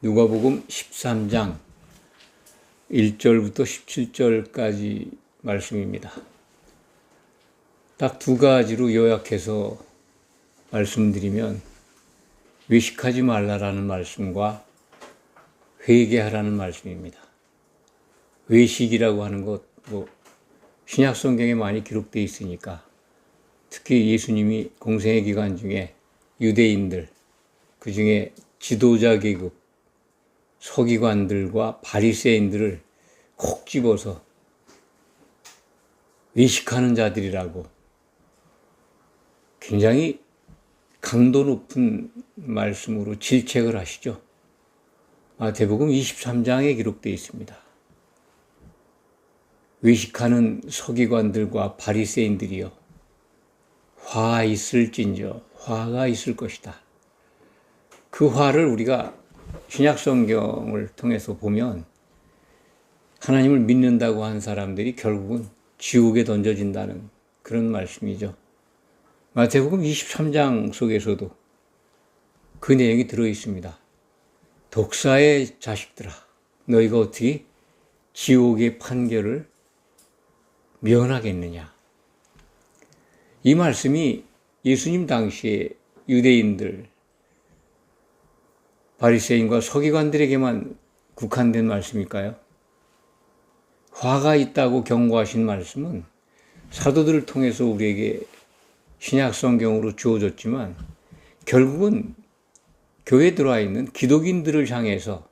누가복음 13장 1절부터 17절까지 말씀입니다. 딱 두 가지로 요약해서 말씀드리면 외식하지 말라라는 말씀과 회개하라는 말씀입니다. 외식이라고 하는 것, 신약 성경에 많이 기록되어 있으니까 특히 예수님이 공생의 기간 중에 유대인들, 그 중에 지도자 계급, 서기관들과 바리새인들을 콕 집어서 외식하는 자들이라고 굉장히 강도 높은 말씀으로 질책을 하시죠. 마태복음 23장에 기록되어 있습니다. 외식하는 서기관들과 바리새인들이여 화 있을진저 화가 있을 것이다. 그 화를 우리가 신약 성경을 통해서 보면 하나님을 믿는다고 한 사람들이 결국은 지옥에 던져진다는 그런 말씀이죠. 마태복음 23장 속에서도 그 내용이 들어있습니다. 독사의 자식들아, 너희가 어떻게 지옥의 판결을 면하겠느냐. 이 말씀이 예수님 당시에 유대인들, 바리새인과 서기관들에게만 국한된 말씀일까요? 화가 있다고 경고하신 말씀은 사도들을 통해서 우리에게 신약 성경으로 주어졌지만 결국은 교회에 들어와 있는 기독인들을 향해서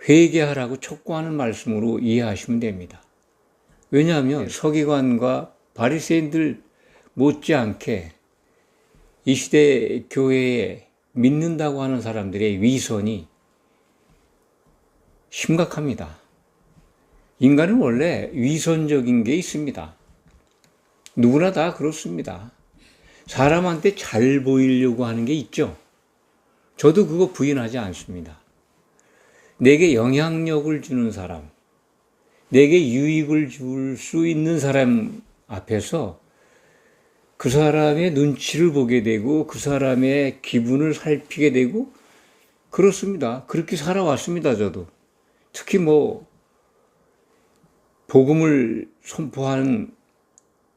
회개하라고 촉구하는 말씀으로 이해하시면 됩니다. 왜냐하면 서기관과 바리새인들 못지않게 이 시대 교회에 믿는다고 하는 사람들의 위선이 심각합니다. 인간은 원래 위선적인 게 있습니다. 누구나 다 그렇습니다. 사람한테 잘 보이려고 하는 게 있죠. 저도 그거 부인하지 않습니다. 내게 영향력을 주는 사람, 내게 유익을 줄 수 있는 사람 앞에서 그 사람의 눈치를 보게 되고 그 사람의 기분을 살피게 되고 그렇습니다. 그렇게 살아왔습니다. 저도. 특히 복음을 선포하는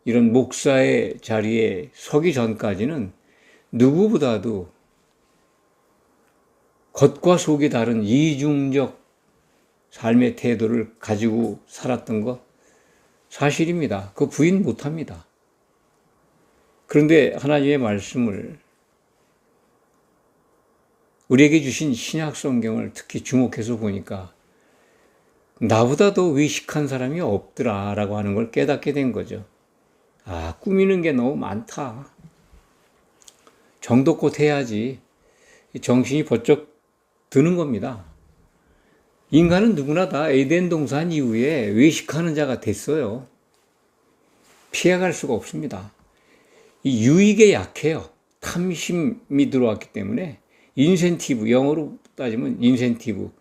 이런 목사의 자리에 서기 전까지는 누구보다도 겉과 속이 다른 이중적 삶의 태도를 가지고 살았던 것 사실입니다. 그거 부인 못합니다. 그런데 하나님의 말씀을 우리에게 주신 신약 성경을 특히 주목해서 보니까 나보다 더 외식한 사람이 없더라라고 하는 걸 깨닫게 된 거죠. 꾸미는 게 너무 많다. 정도껏 해야지 정신이 번쩍 드는 겁니다. 인간은 누구나 다 에덴 동산 이후에 외식하는 자가 됐어요. 피해갈 수가 없습니다. 이 유익에 약해요. 탐심이 들어왔기 때문에 인센티브, 영어로 따지면 인센티브.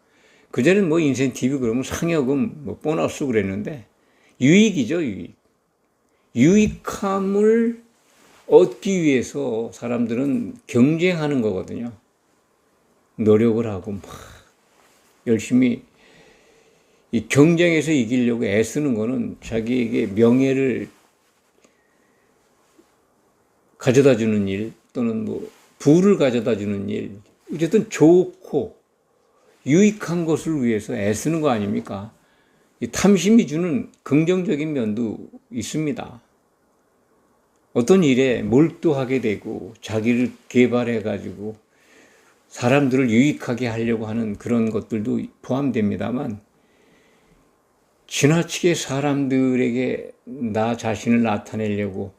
그전에는 인센티브 그러면 상여금, 보너스 그랬는데 유익이죠, 유익. 유익함을 얻기 위해서 사람들은 경쟁하는 거거든요. 노력을 하고 열심히 이 경쟁에서 이기려고 애쓰는 거는 자기에게 명예를 가져다 주는 일 또는 부를 가져다 주는 일, 어쨌든 좋고 유익한 것을 위해서 애쓰는 거 아닙니까? 이 탐심이 주는 긍정적인 면도 있습니다. 어떤 일에 몰두하게 되고 자기를 개발해 가지고 사람들을 유익하게 하려고 하는 그런 것들도 포함됩니다만 지나치게 사람들에게 나 자신을 나타내려고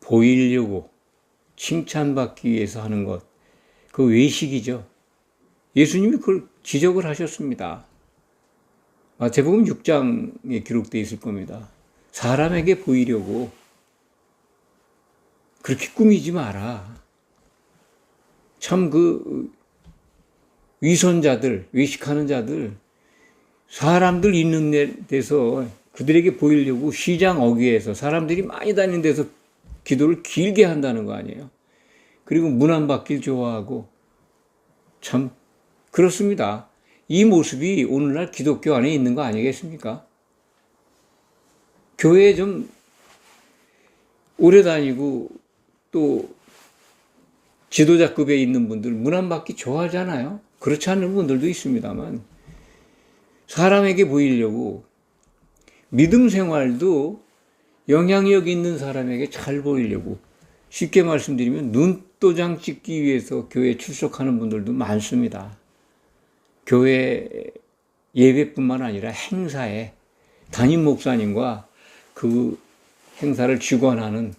보이려고 칭찬받기 위해서 하는 것, 그 외식이죠. 예수님이 그걸 지적을 하셨습니다. 마태복음 6장에 기록되어 있을 겁니다. 사람에게 보이려고 그렇게 꾸미지 마라. 참 위선자들, 외식하는 자들, 사람들 있는 데서 그들에게 보이려고 시장 어귀에서 사람들이 많이 다니는 데서 기도를 길게 한다는 거 아니에요. 그리고 문 안 받길 좋아하고 참 그렇습니다. 이 모습이 오늘날 기독교 안에 있는 거 아니겠습니까? 교회에 좀 오래 다니고 또 지도자급에 있는 분들 문 안 받기 좋아하잖아요. 그렇지 않은 분들도 있습니다만 사람에게 보이려고 믿음 생활도 영향력 있는 사람에게 잘 보이려고 쉽게 말씀드리면 눈도장 찍기 위해서 교회에 출석하는 분들도 많습니다. 교회 예배뿐만 아니라 행사에 담임 목사님과 그 행사를 주관하는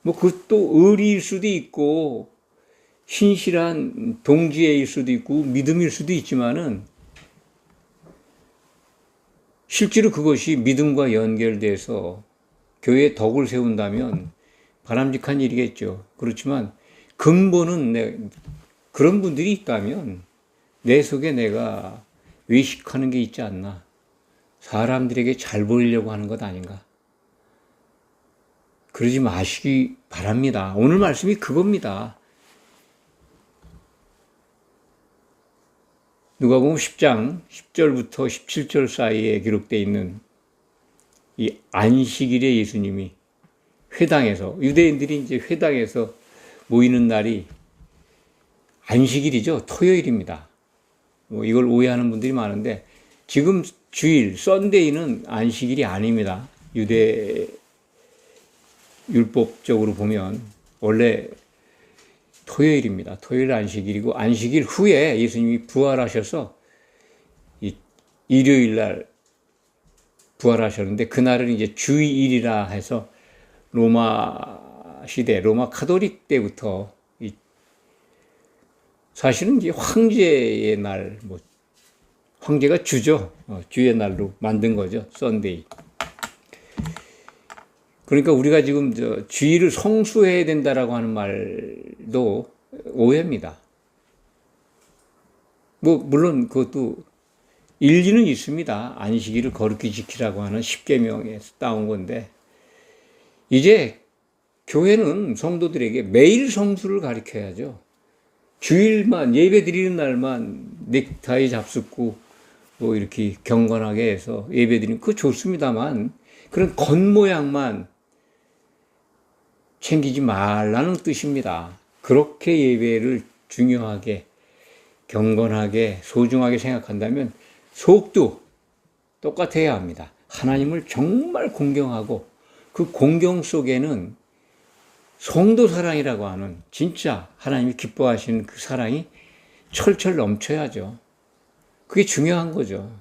뭐 그것도 의리일 수도 있고 신실한 동지애일 수도 있고 믿음일 수도 있지만은 실제로 그것이 믿음과 연결돼서 교회에 덕을 세운다면 바람직한 일이겠죠. 그렇지만 근본은 그런 분들이 있다면 내 속에 내가 외식하는 게 있지 않나. 사람들에게 잘 보이려고 하는 것 아닌가. 그러지 마시기 바랍니다. 오늘 말씀이 그겁니다. 누가복음 10장 10절부터 17절 사이에 기록되어 있는 이 안식일에 예수님이 회당에서, 유대인들이 이제 회당에서 모이는 날이 안식일이죠. 토요일입니다. 뭐 이걸 오해하는 분들이 많은데 지금 주일, 썬데이는 안식일이 아닙니다. 유대 율법적으로 보면 원래 토요일입니다. 토요일 안식일이고 안식일 후에 예수님이 부활하셔서 일요일 날 부활하셨는데 그날은 이제 주일이라 해서 로마 시대, 로마 카톨릭 때부터 사실은 이제 황제의 날, 뭐 황제가 주죠. 주의 날로 만든 거죠. 썬데이. 그러니까 우리가 지금 주일을 성수해야 된다라고 하는 말도 오해입니다. 뭐 물론 그것도 일리는 있습니다. 안식일을 거룩히 지키라고 하는 십계명에서 따온 건데 이제 교회는 성도들에게 매일 성수를 가르쳐야죠. 주일만 예배 드리는 날만 넥타이 잡숫고 뭐 이렇게 경건하게 해서 예배 드리는 그거 좋습니다만 그런 겉모양만 챙기지 말라는 뜻입니다. 그렇게 예배를 중요하게 경건하게 소중하게 생각한다면 속도 똑같아야 합니다. 하나님을 정말 공경하고 그 공경 속에는 성도 사랑이라고 하는 진짜 하나님이 기뻐하시는 그 사랑이 철철 넘쳐야죠. 그게 중요한 거죠.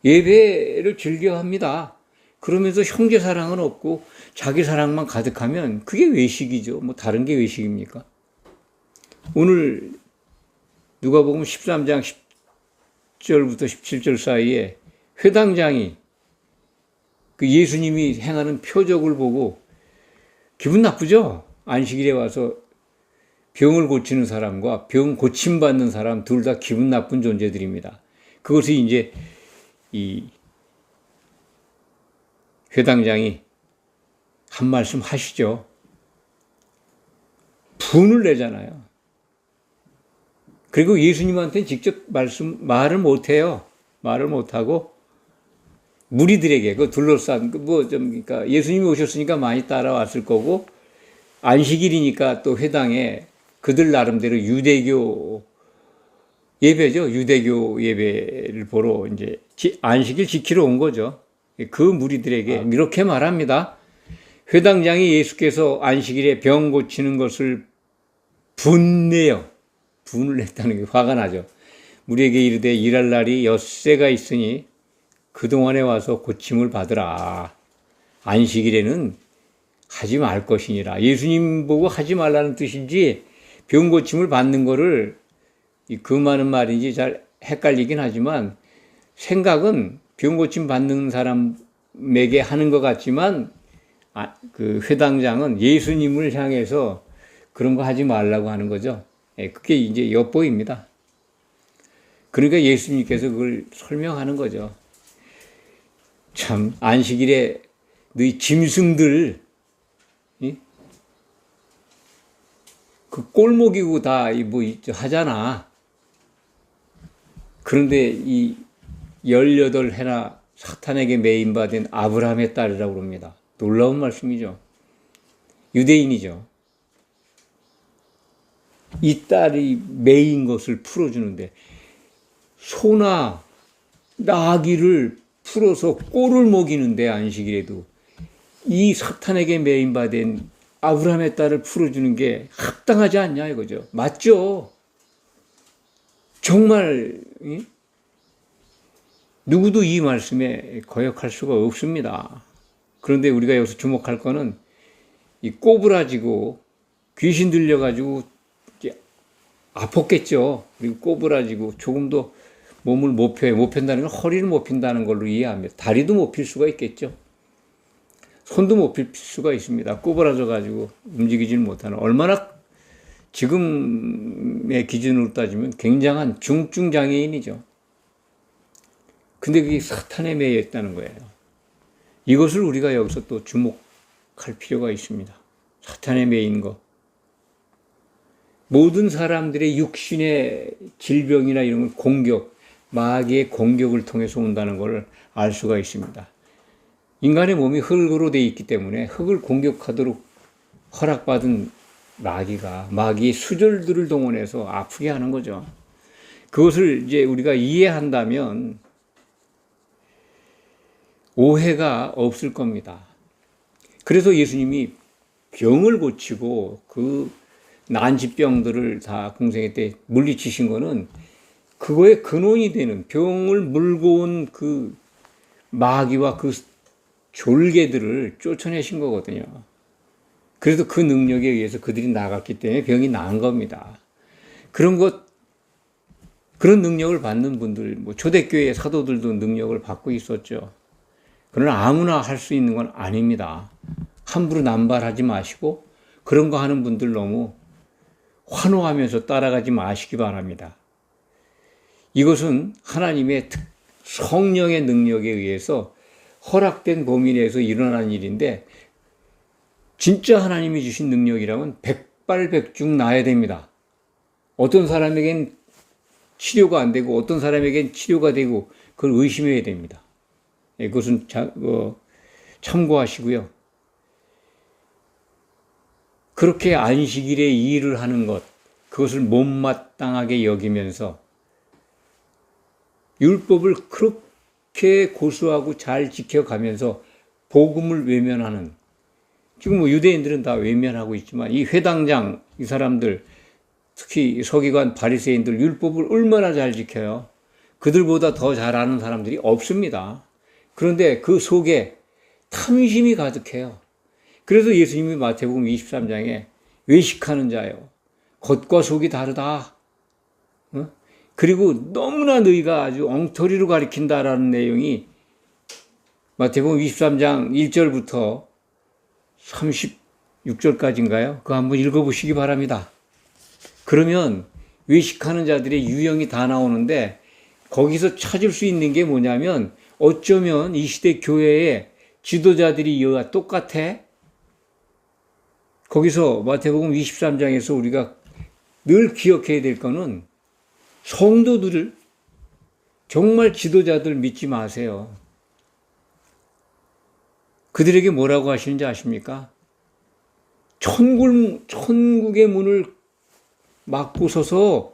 예배를 즐겨 합니다. 그러면서 형제 사랑은 없고 자기 사랑만 가득하면 그게 외식이죠. 뭐 다른 게 외식입니까? 오늘 누가복음 13장 10절부터 17절 사이에 회당장이 그 예수님이 행하는 표적을 보고 기분 나쁘죠? 안식일에 와서 병을 고치는 사람과 병 고침받는 사람 둘 다 기분 나쁜 존재들입니다. 그것이 이제 이 회당장이 한 말씀 하시죠. 분을 내잖아요. 그리고 예수님한테 직접 말을 못해요. 말을 못하고 무리들에게 그 둘러싼 그러니까 예수님이 오셨으니까 많이 따라왔을 거고 안식일이니까 또 회당에 그들 나름대로 유대교 예배죠. 유대교 예배를 보러 이제 안식일 지키러 온 거죠. 그 무리들에게 이렇게 말합니다. 회당장이 예수께서 안식일에 병 고치는 것을 분내요. 분을 냈다는 게 화가 나죠. 우리에게 이르되 일할 날이 엿새가 있으니 그동안에 와서 고침을 받으라. 안식일에는 하지 말 것이니라. 예수님 보고 하지 말라는 뜻인지 병 고침을 받는 거를 그 많은 말인지 잘 헷갈리긴 하지만 생각은 병 고침 받는 사람에게 하는 것 같지만 그 회당장은 예수님을 향해서 그런 거 하지 말라고 하는 거죠. 그게 이제 엿보입니다. 그러니까 예수님께서 그걸 설명하는 거죠. 참 안식일에 너희 짐승들 그 꼴목이고 다 뭐 하잖아. 그런데 이 18해나 사탄에게 매인받은 아브라함의 딸이라고 합니다. 놀라운 말씀이죠. 유대인이죠. 이 딸이 매인 것을 풀어주는데 소나 나귀를 풀어서 꼴을 먹이는데 안식일에도 이 사탄에게 매인받은 아브라함의 딸을 풀어주는 게 합당하지 않냐 이거죠. 맞죠? 정말 누구도 이 말씀에 거역할 수가 없습니다. 그런데 우리가 여기서 주목할 거는 이 꼬부라지고 귀신 들려가지고 아팠겠죠. 그리고 꼬부라지고 조금도 몸을 못 펴요. 못 편다는 건 허리를 못 핀다는 걸로 이해합니다. 다리도 못 필 수가 있겠죠. 손도 못 필 수가 있습니다. 꼬부라져가지고 움직이질 못하는, 얼마나 지금의 기준으로 따지면 굉장한 중증 장애인이죠. 근데 그게 사탄에 매여 있다는 거예요. 이것을 우리가 여기서 또 주목할 필요가 있습니다. 사탄에 매인 것. 모든 사람들의 육신의 질병이나 이런 건 공격, 마귀의 공격을 통해서 온다는 걸 알 수가 있습니다. 인간의 몸이 흙으로 되어 있기 때문에 흙을 공격하도록 허락받은 마귀의 수절들을 동원해서 아프게 하는 거죠. 그것을 이제 우리가 이해한다면 오해가 없을 겁니다. 그래서 예수님이 병을 고치고 그 난치병들을 다 공생애 때 물리치신 거는 그거의 근원이 되는, 병을 물고 온 그 마귀와 그 졸개들을 쫓아내신 거거든요. 그래서 그 능력에 의해서 그들이 나갔기 때문에 병이 나은 겁니다. 그런 능력을 받는 분들, 초대교회 사도들도 능력을 받고 있었죠. 그러나 아무나 할 수 있는 건 아닙니다. 함부로 남발하지 마시고 그런 거 하는 분들 너무 환호하면서 따라가지 마시기 바랍니다. 이것은 하나님의 성령의 능력에 의해서 허락된 범위 내에서 일어난 일인데, 진짜 하나님이 주신 능력이라면 백발백중 나야 됩니다. 어떤 사람에겐 치료가 안 되고 어떤 사람에겐 치료가 되고 그걸 의심해야 됩니다. 그것은 참고하시고요. 그렇게 안식일에 일을 하는 것, 그것을 못마땅하게 여기면서 율법을 그렇게 고수하고 잘 지켜가면서 복음을 외면하는, 지금 유대인들은 다 외면하고 있지만 이 회당장, 이 사람들, 특히 서기관 바리새인들 율법을 얼마나 잘 지켜요. 그들보다 더 잘 아는 사람들이 없습니다. 그런데 그 속에 탐심이 가득해요. 그래서 예수님이 마태복음 23장에 외식하는 자요, 겉과 속이 다르다. 그리고 너무나 너희가 아주 엉터리로 가리킨다라는 내용이 마태복음 23장 1절부터 36절까지인가요? 그거 한번 읽어보시기 바랍니다. 그러면 외식하는 자들의 유형이 다 나오는데, 거기서 찾을 수 있는 게 뭐냐면, 어쩌면 이 시대 교회의 지도자들이 이와 똑같아. 거기서 마태복음 23장에서 우리가 늘 기억해야 될 거는, 성도들을, 정말 지도자들 믿지 마세요. 그들에게 뭐라고 하시는지 아십니까? 천국의 문을 막고 서서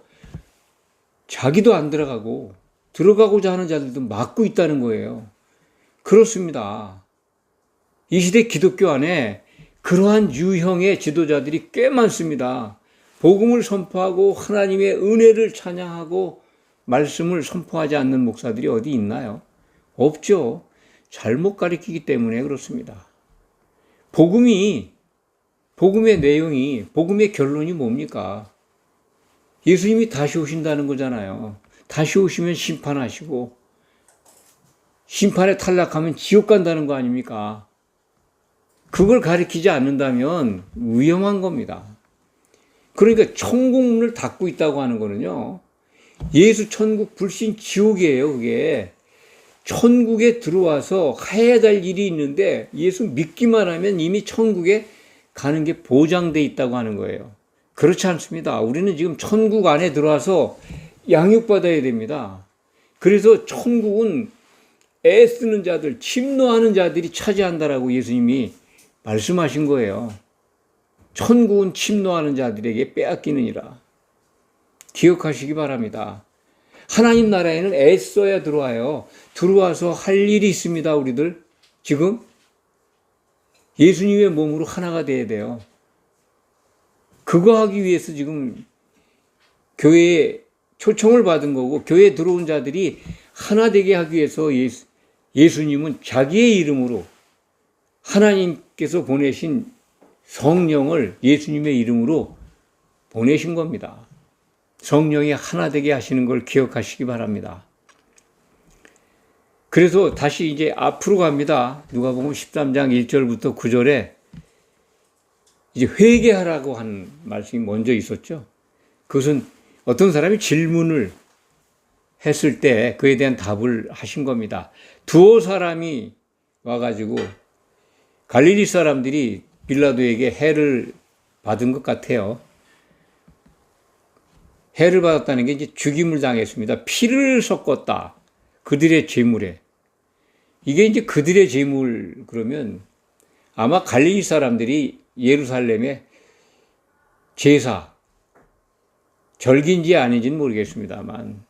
자기도 안 들어가고 들어가고자 하는 자들도 막고 있다는 거예요. 그렇습니다. 이 시대 기독교 안에 그러한 유형의 지도자들이 꽤 많습니다. 복음을 선포하고 하나님의 은혜를 찬양하고 말씀을 선포하지 않는 목사들이 어디 있나요? 없죠. 잘못 가르치기 때문에 그렇습니다. 복음의 내용이, 복음의 결론이 뭡니까? 예수님이 다시 오신다는 거잖아요. 다시 오시면 심판하시고, 심판에 탈락하면 지옥 간다는 거 아닙니까? 그걸 가르치지 않는다면 위험한 겁니다. 그러니까 천국문을 닫고 있다고 하는 거는요, 예수 천국 불신 지옥이에요. 그게 천국에 들어와서 해야 될 일이 있는데 예수 믿기만 하면 이미 천국에 가는 게 보장돼 있다고 하는 거예요. 그렇지 않습니다. 우리는 지금 천국 안에 들어와서 양육받아야 됩니다. 그래서 천국은 애쓰는 자들, 침노하는 자들이 차지한다라고 예수님이 말씀하신 거예요. 천국은 침노하는 자들에게 빼앗기느니라. 기억하시기 바랍니다. 하나님 나라에는 애써야 들어와요. 들어와서 할 일이 있습니다, 우리들. 지금 예수님의 몸으로 하나가 돼야 돼요. 그거 하기 위해서 지금 교회에 초청을 받은 거고, 교회에 들어온 자들이 하나 되게 하기 위해서 예수님은 자기의 이름으로 하나님께서 보내신 성령을 예수님의 이름으로 보내신 겁니다. 성령이 하나 되게 하시는 걸 기억하시기 바랍니다. 그래서 다시 이제 앞으로 갑니다. 누가복음 13장 1절부터 9절에 이제 회개하라고 한 말씀이 먼저 있었죠. 그것은 어떤 사람이 질문을 했을 때 그에 대한 답을 하신 겁니다. 두어 사람이 와가지고 갈릴리 사람들이 빌라도에게 해를 받은 것 같아요. 해를 받았다는 게 이제 죽임을 당했습니다. 피를 섞었다. 그들의 재물에. 이게 이제 그들의 재물 그러면 아마 갈릴리 사람들이 예루살렘에 제사, 절기인지 아닌지는 모르겠습니다만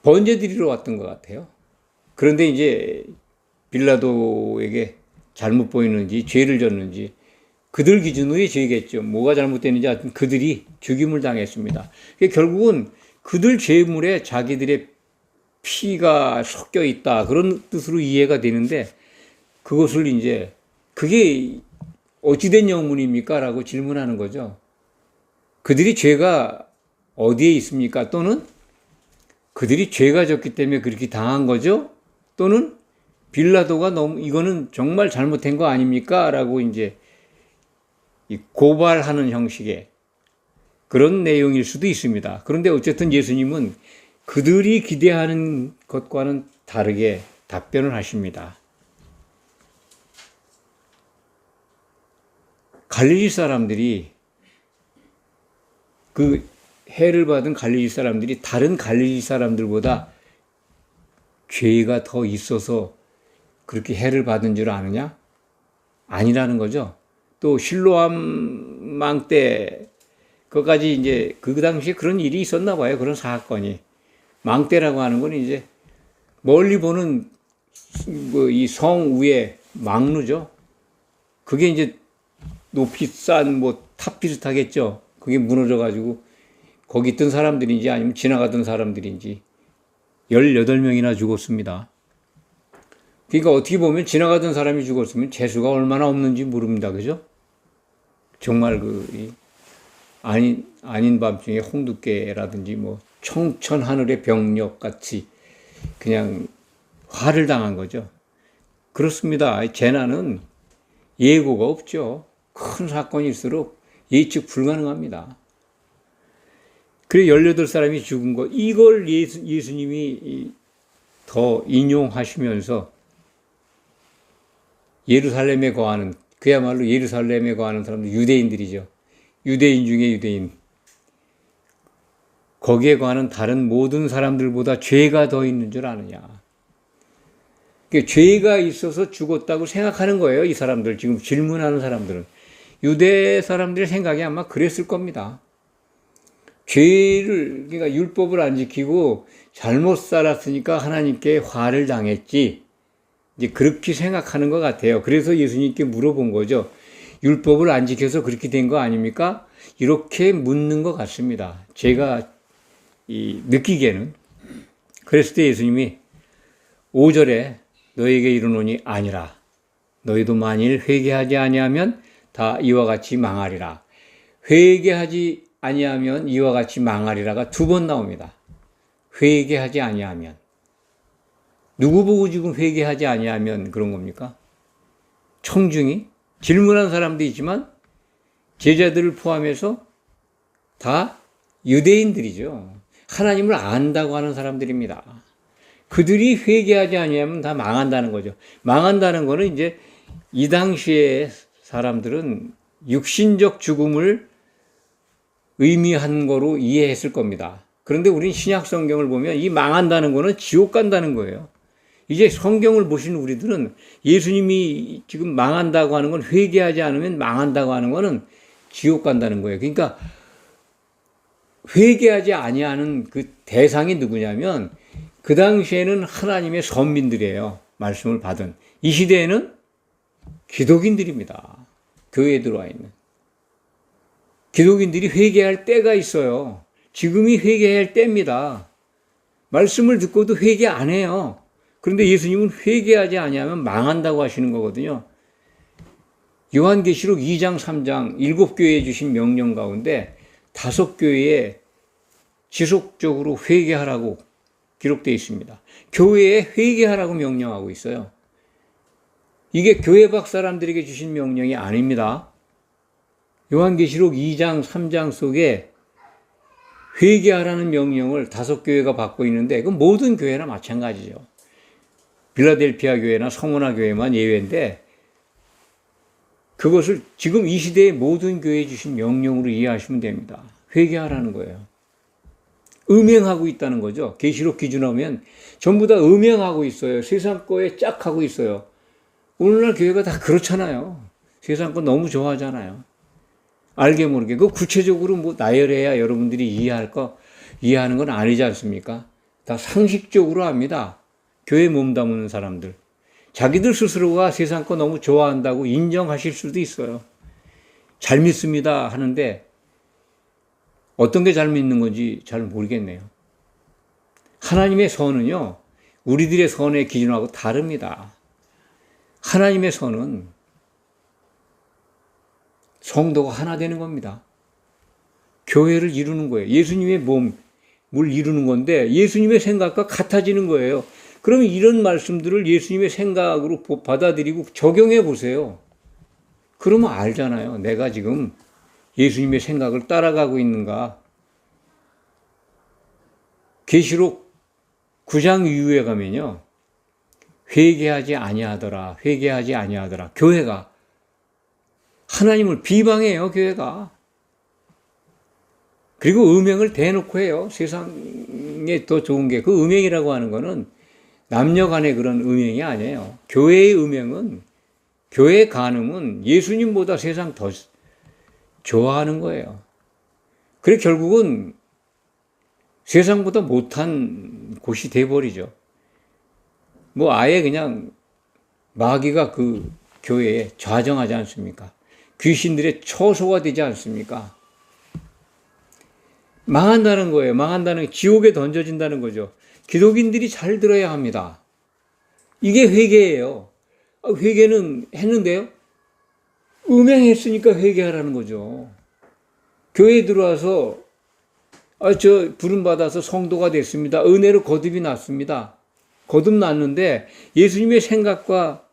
번제 드리러 왔던 것 같아요. 그런데 이제 빌라도에게 잘못 보이는지 죄를 졌는지 그들 기준으로의 죄겠죠. 뭐가 잘못됐는지 하여튼 그들이 죽임을 당했습니다. 결국은 그들 죄물에 자기들의 피가 섞여 있다. 그런 뜻으로 이해가 되는데 그것을 이제 그게 어찌된 영문입니까? 라고 질문하는 거죠. 그들이 죄가 어디에 있습니까? 또는 그들이 죄가 졌기 때문에 그렇게 당한 거죠? 또는 빌라도가 너무 이거는 정말 잘못된 거 아닙니까? 라고 이제 고발하는 형식의 그런 내용일 수도 있습니다. 그런데 어쨌든 예수님은 그들이 기대하는 것과는 다르게 답변을 하십니다. 갈릴리 사람들이 그 해를 받은 갈릴리 사람들이 다른 갈릴리 사람들보다 죄가 더 있어서 그렇게 해를 받은 줄 아느냐? 아니라는 거죠. 또 실로암 망 때 그까지 이제 그 당시에 그런 일이 있었나 봐요. 그런 사건이. 망대라고 하는 건 이제 멀리 보는 이 성 위에 망루죠. 그게 이제 높이 싼 뭐 탑 비슷하겠죠. 그게 무너져가지고 거기 있던 사람들인지 아니면 지나가던 사람들인지 18명이나 죽었습니다. 그러니까 어떻게 보면 지나가던 사람이 죽었으면 재수가 얼마나 없는지 모릅니다. 그죠? 정말 아닌 밤중에 홍두깨라든지 뭐 청천 하늘의 병력 같이 그냥 화를 당한 거죠. 그렇습니다. 재난은 예고가 없죠. 큰 사건일수록 예측 불가능합니다. 그래 18사람이 죽은 거 이걸 예수님이 더 인용하시면서 예루살렘에 거하는 그야말로 예루살렘에 거하는 사람들 유대인들이죠. 유대인 중에 유대인. 거기에 거하는 다른 모든 사람들보다 죄가 더 있는 줄 아느냐. 그러니까 죄가 있어서 죽었다고 생각하는 거예요. 이 사람들 지금 질문하는 사람들은. 유대 사람들의 생각이 아마 그랬을 겁니다. 그러니까 율법을 안 지키고 잘못 살았으니까 하나님께 화를 당했지. 이제 그렇게 생각하는 것 같아요. 그래서 예수님께 물어본 거죠. 율법을 안 지켜서 그렇게 된 거 아닙니까? 이렇게 묻는 것 같습니다. 제가 느끼기에는. 그랬을 때 예수님이 5절에 너에게 이르노니 아니라 너희도 만일 회개하지 아니하면 다 이와 같이 망하리라. 회개하지 아니하면 이와 같이 망하리라가 2번 나옵니다. 회개하지 아니하면. 누구 보고 지금 회개하지 아니하면 그런 겁니까? 청중이? 질문한 사람도 있지만 제자들을 포함해서 다 유대인들이죠. 하나님을 안다고 하는 사람들입니다. 그들이 회개하지 아니하면 다 망한다는 거죠. 망한다는 거는 이제 이 당시에 사람들은 육신적 죽음을 의미한 거로 이해했을 겁니다. 그런데 우린 신약 성경을 보면 이 망한다는 거는 지옥 간다는 거예요. 이제 성경을 보시는 우리들은 예수님이 지금 망한다고 하는 건 회개하지 않으면 망한다고 하는 거는 지옥 간다는 거예요. 그러니까 회개하지 아니하는 그 대상이 누구냐면 그 당시에는 하나님의 선민들이에요. 말씀을 받은. 이 시대에는 기독인들입니다. 교회에 들어와 있는. 기독인들이 회개할 때가 있어요. 지금이 회개할 때입니다. 말씀을 듣고도 회개 안 해요. 그런데 예수님은 회개하지 아니하면 망한다고 하시는 거거든요. 요한계시록 2장, 3장 7교회에 주신 명령 가운데 5교회에 지속적으로 회개하라고 기록되어 있습니다. 교회에 회개하라고 명령하고 있어요. 이게 교회 밖 사람들에게 주신 명령이 아닙니다. 요한계시록 2장, 3장 속에 회개하라는 명령을 5교회가 받고 있는데 그 모든 교회나 마찬가지죠. 빌라델피아 교회나 성원아 교회만 예외인데 그것을 지금 이 시대의 모든 교회에 주신 명령으로 이해하시면 됩니다. 회개하라는 거예요. 음행하고 있다는 거죠. 계시록 기준하면 전부 다 음행하고 있어요. 세상 거에 짝 하고 있어요. 오늘날 교회가 다 그렇잖아요. 세상 거 너무 좋아하잖아요. 알게 모르게. 그 구체적으로 뭐 나열해야 여러분들이 이해하는 건 아니지 않습니까? 다 상식적으로 합니다. 교회에 몸담는 사람들. 자기들 스스로가 세상 거 너무 좋아한다고 인정하실 수도 있어요. 잘 믿습니다 하는데 어떤 게 잘 믿는 건지 잘 모르겠네요. 하나님의 선은요, 우리들의 선의 기준하고 다릅니다. 하나님의 선은 성도가 하나 되는 겁니다. 교회를 이루는 거예요. 예수님의 몸을 이루는 건데 예수님의 생각과 같아지는 거예요. 그러면 이런 말씀들을 예수님의 생각으로 받아들이고 적용해 보세요. 그러면 알잖아요. 내가 지금 예수님의 생각을 따라가고 있는가. 계시록 9장 이후에 가면요. 회개하지 아니하더라. 회개하지 아니하더라. 교회가 하나님을 비방해요. 교회가. 그리고 음행을 대놓고 해요. 세상에 더 좋은 게 그 음행이라고 하는 거는 남녀 간의 그런 음행이 아니에요. 교회의 음행은 교회의 간음은 예수님보다 세상 더 좋아하는 거예요. 그래 결국은 세상보다 못한 곳이 돼버리죠. 뭐 아예 그냥 마귀가 그 교회에 좌정하지 않습니까? 귀신들의 처소가 되지 않습니까? 망한다는 거예요. 망한다는 지옥에 던져진다는 거죠. 기독인들이 잘 들어야 합니다. 이게 회개예요. 회개는 했는데요. 음행했으니까 회개하라는 거죠. 교회에 들어와서 저 부름받아서 성도가 됐습니다. 은혜로 거듭이 났습니다. 거듭났는데 예수님의 생각과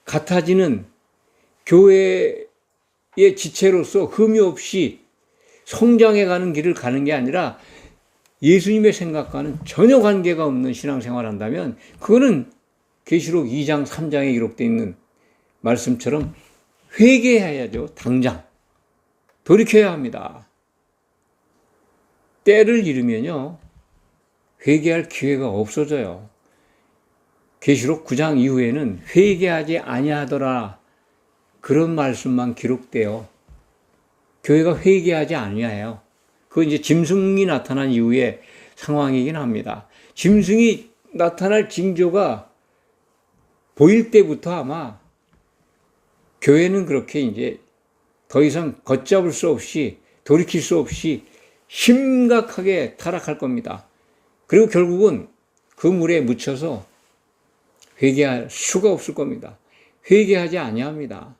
같아지는 교회의 지체로서 흠이 없이 성장해가는 길을 가는 게 아니라 예수님의 생각과는 전혀 관계가 없는 신앙생활을 한다면 그거는 계시록 2장 3장에 기록되어 있는 말씀처럼 회개해야죠. 당장 돌이켜야 합니다. 때를 잃으면요 회개할 기회가 없어져요. 계시록 9장 이후에는 회개하지 아니하더라 그런 말씀만 기록돼요. 교회가 회개하지 아니해요. 그건 이제 짐승이 나타난 이후의 상황이긴 합니다. 짐승이 나타날 징조가 보일 때부터 아마 교회는 그렇게 이제 더 이상 걷잡을 수 없이 돌이킬 수 없이 심각하게 타락할 겁니다. 그리고 결국은 그 물에 묻혀서 회개할 수가 없을 겁니다. 회개하지 아니합니다.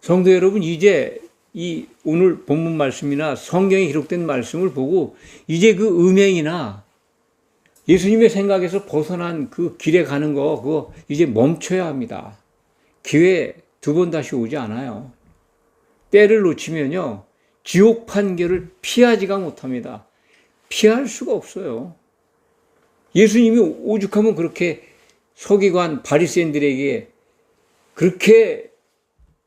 성도 여러분, 이제 이 오늘 본문 말씀이나 성경에 기록된 말씀을 보고 이제 그 음행이나 예수님의 생각에서 벗어난 그 길에 가는 거 그거 이제 멈춰야 합니다. 기회 두 번 다시 오지 않아요. 때를 놓치면요 지옥 판결을 피하지가 못합니다. 피할 수가 없어요. 예수님이 오죽하면 그렇게 서기관 바리새인들에게 그렇게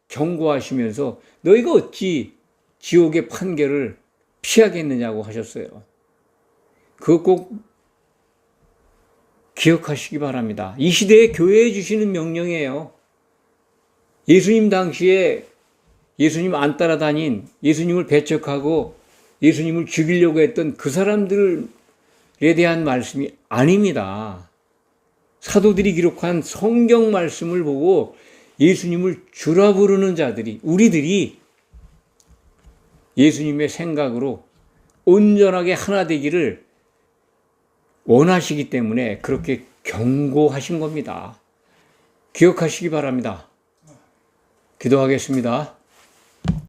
경고하시면서 너희가 어찌 지옥의 판결을 피하겠느냐고 하셨어요. 그거 꼭 기억하시기 바랍니다. 이 시대에 교회에 주시는 명령이에요. 예수님 당시에 예수님 안 따라다닌, 예수님을 배척하고 예수님을 죽이려고 했던 그 사람들에 대한 말씀이 아닙니다. 사도들이 기록한 성경 말씀을 보고 예수님을 주라 부르는 자들이, 우리들이 예수님의 생각으로 온전하게 하나 되기를 원하시기 때문에 그렇게 경고하신 겁니다. 기억하시기 바랍니다. 기도하겠습니다.